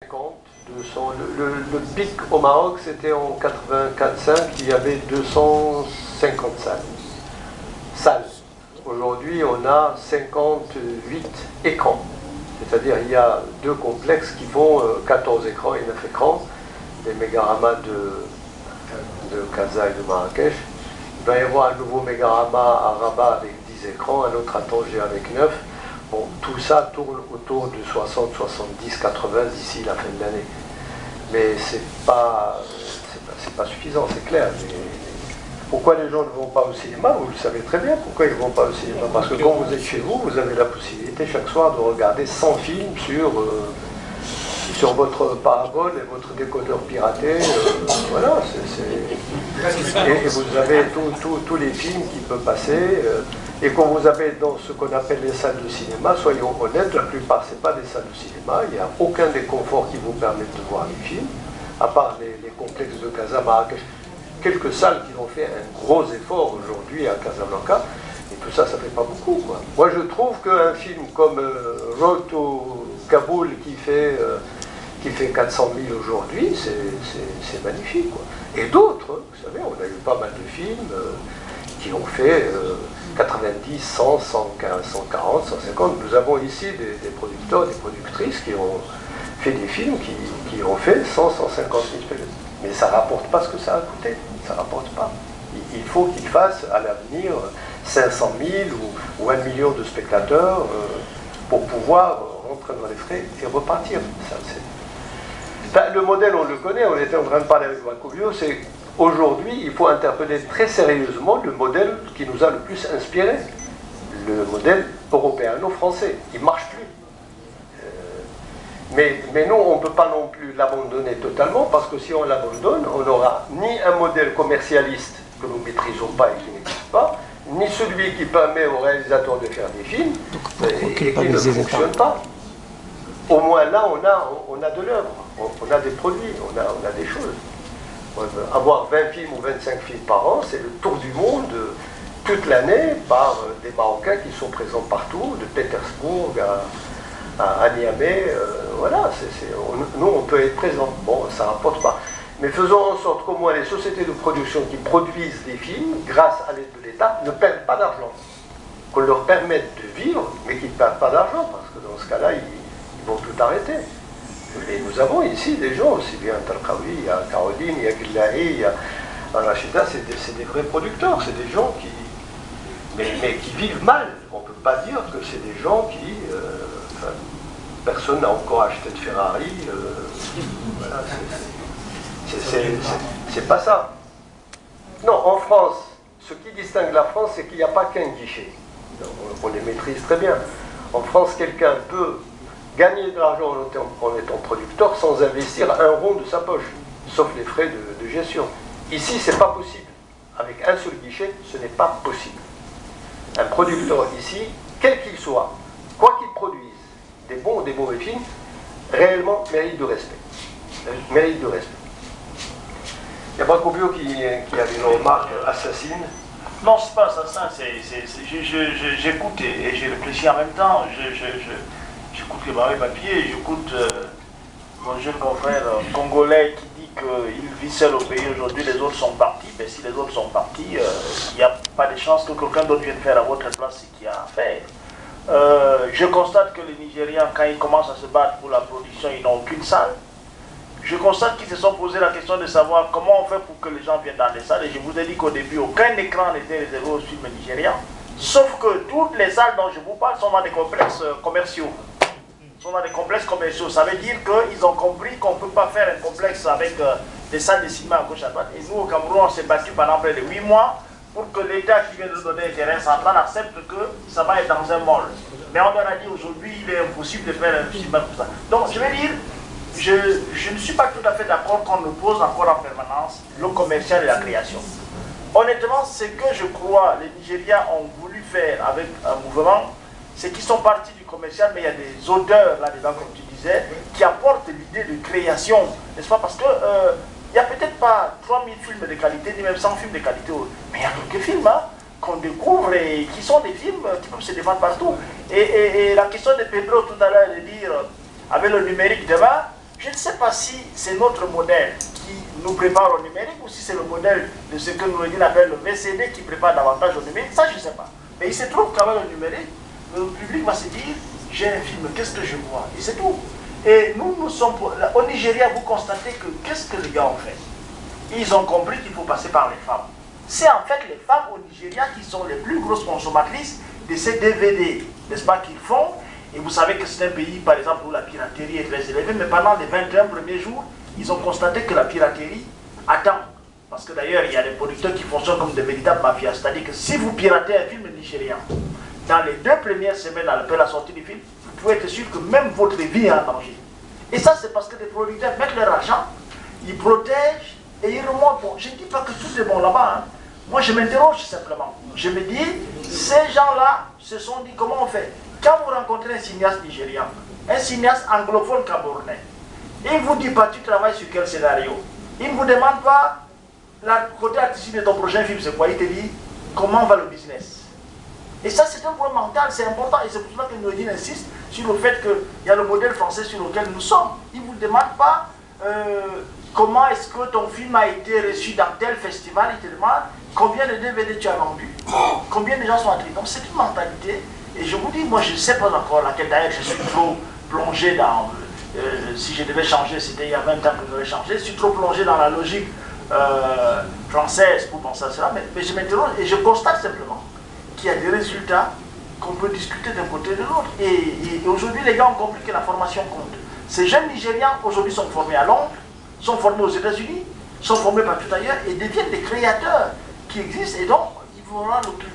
50, 200. Le pic au Maroc, c'était en 84-5, il y avait 250 salles. Aujourd'hui, on a 58 écrans. C'est-à-dire il y a deux complexes qui font 14 écrans et 9 écrans, des Mégarama de Casa et de Marrakech. Il va y avoir un nouveau Mégarama à Rabat avec 10 écrans, un autre à Tanger avec 9. Bon, tout ça tourne autour de 60, 70, 80 d'ici la fin de l'année. Mais c'est pas suffisant, c'est clair. Mais pourquoi les gens ne vont pas au cinéma? Vous le savez très bien pourquoi ils ne vont pas au cinéma. Parce que quand vous êtes chez vous, vous avez la possibilité chaque soir de regarder 100 films sur votre parabole et votre décodeur piraté. Voilà, et vous avez tous les films qui peuvent passer. Et quand vous avez dans ce qu'on appelle les salles de cinéma, soyons honnêtes, la plupart ce n'est pas des salles de cinéma, il n'y a aucun des conforts qui vous permettent de voir les films, à part les complexes de Casa, Marrakech. Quelques salles qui ont fait un gros effort aujourd'hui à Casablanca, et tout ça, ça ne fait pas beaucoup, quoi. Moi, je trouve qu'un film comme Road to Kaboul qui fait 400 000 aujourd'hui, c'est magnifique, quoi. Et d'autres, vous savez, on a eu pas mal de films qui ont fait 90, 100, 115, 140, 150. Nous avons ici des producteurs, des productrices qui ont fait des films qui ont fait 100, 150 000 pesos. Mais ça ne rapporte pas ce que ça a coûté. Ça ne rapporte pas. Il faut qu'ils fassent à l'avenir 500 000 ou 1 million de spectateurs pour pouvoir rentrer dans les frais et repartir. Le modèle, on le connaît, on était en train de parler avec Wacovio, c'est aujourd'hui, il faut interpeller très sérieusement le modèle qui nous a le plus inspiré, le modèle européano-français. Il ne marche plus. Mais nous, on ne peut pas non plus l'abandonner totalement, parce que si on l'abandonne, on n'aura ni un modèle commercialiste que nous ne maîtrisons pas et qui n'existe pas, ni celui qui permet aux réalisateurs de faire des films et qui ne fonctionne pas. Au moins là, on a de l'œuvre, on a des produits, on a des choses. Avoir 20 films ou 25 films par an, c'est le tour du monde toute l'année par des Marocains qui sont présents partout, de Pétersbourg à Niamey. Voilà, nous on peut être présents. Bon, ça ne rapporte pas. Mais faisons en sorte qu'au moins les sociétés de production qui produisent des films, grâce à l'aide de l'État, ne perdent pas d'argent. Qu'on leur permette de vivre, mais qu'ils ne perdent pas d'argent, parce que dans ce cas-là, ils vont tout arrêter. Et nous avons ici des gens, aussi bien Talkaoui, il y a Caroline, il y a Gilahi, il y a Rachida, c'est des vrais producteurs, c'est des gens mais qui vivent mal. On ne peut pas dire que c'est des gens qui... personne n'a encore acheté de Ferrari. Voilà, c'est pas ça. Non, en France, ce qui distingue la France, c'est qu'il n'y a pas qu'un guichet. On les maîtrise très bien. En France, quelqu'un peut gagner de l'argent en étant producteur sans investir un rond de sa poche, sauf les frais de gestion. Ici, ce n'est pas possible. Avec un seul guichet, ce n'est pas possible. Un producteur ici, quel qu'il soit, quoi qu'il produise, des bons ou des mauvais films, réellement mérite de respect. Mérite de respect. Il y a Bracobio qui avait une remarque assassine. Non, c'est pas assassin, j'écoute et je réfléchis en même temps. J'écoute les barres papiers, j'écoute mon jeune confrère congolais qui dit qu'il vit seul au pays aujourd'hui, les autres sont partis. Mais si les autres sont partis, il n'y a pas de chance que quelqu'un d'autre vienne faire à votre place ce qu'il y a à faire. Je constate que les Nigérians, quand ils commencent à se battre pour la production, ils n'ont aucune salle. Je constate qu'ils se sont posé la question de savoir comment on fait pour que les gens viennent dans les salles. Et je vous ai dit qu'au début, aucun écran n'était réservé aux films nigérians. Sauf que toutes les salles dont je vous parle sont dans des complexes commerciaux. Ça veut dire qu'ils ont compris qu'on ne peut pas faire un complexe avec des salles de cinéma à gauche à droite. Et nous, au Cameroun, on s'est battu pendant près de 8 mois pour que l'État qui vient de donner un terrain central accepte que ça va être dans un mall. Mais on leur a dit aujourd'hui, il est impossible de faire un cinéma comme ça. Donc, je veux dire, je ne suis pas tout à fait d'accord qu'on oppose encore en permanence le commercial et la création. Honnêtement, ce que je crois les Nigériens ont voulu faire avec un mouvement, c'est qu'ils sont partis du commercial, mais il y a des auteurs là-dedans, comme tu disais, qui apportent l'idée de création, n'est-ce pas? Parce que il n'y a peut-être pas 3000 films de qualité, ni même 100 films de qualité, mais il y a quelques films qu'on découvre et qui sont des films qui peuvent se défendre partout. Et la question de Pedro tout à l'heure, de dire, avec le numérique demain, Je ne sais pas si c'est notre modèle qui nous prépare au numérique ou si c'est le modèle de ce que nous appelle le VCD qui prépare davantage au numérique. Ça, je ne sais pas. Mais il se trouve qu'avec le numérique, le public va se dire, j'ai un film, qu'est-ce que je vois? Et c'est tout. Et nous sommes, au Nigeria, vous constatez que qu'est-ce que les gars ont fait? Ils ont compris qu'il faut passer par les femmes. C'est en fait les femmes au Nigeria qui sont les plus grosses consommatrices de ces DVD, n'est-ce pas, qu'ils font. Et vous savez que c'est un pays, par exemple, où la piraterie est très élevée, mais pendant les 21 premiers jours, ils ont constaté que la piraterie attend. Parce que d'ailleurs, il y a des producteurs qui fonctionnent comme des véritables mafias. C'est-à-dire que si vous piratez un film nigérian, dans les 2 premières semaines après la sortie du film, vous pouvez être sûr que même votre vie est en danger. Et ça, c'est parce que les producteurs mettent leur argent, ils protègent et ils remontent. Bon, je ne dis pas que tout est bon là-bas. Hein. Moi, je m'interroge simplement. Je me dis, ces gens-là se sont dit, comment on fait? Quand vous rencontrez un cinéaste nigérian, un cinéaste anglophone camerounais, il ne vous dit pas, tu travailles sur quel scénario? Il ne vous demande pas, la côté artistique de ton prochain film, c'est quoi? Il te dit, comment va le business? Et ça, c'est un point mental, c'est important. Et c'est pour cela que Noureddine insiste sur le fait qu'il y a le modèle français sur lequel nous sommes. Il ne vous demande pas comment est-ce que ton film a été reçu dans tel festival. Il te demande combien de DVD tu as vendu, combien de gens sont entrés. Donc c'est une mentalité. Et je vous dis, moi je ne sais pas encore laquelle d'ailleurs je suis trop plongé dans... si je devais changer, c'était il y a 20 ans que je devais changer. Je suis trop plongé dans la logique française pour penser à cela. Mais je m'interroge et je constate simplement qu'il y a des résultats qu'on peut discuter d'un côté et de l'autre. Et aujourd'hui, les gars ont compris que la formation compte. Ces jeunes Nigérians, aujourd'hui, sont formés à Londres, sont formés aux États-Unis, sont formés partout ailleurs et deviennent des créateurs qui existent. Et donc, ils vont avoir le truc.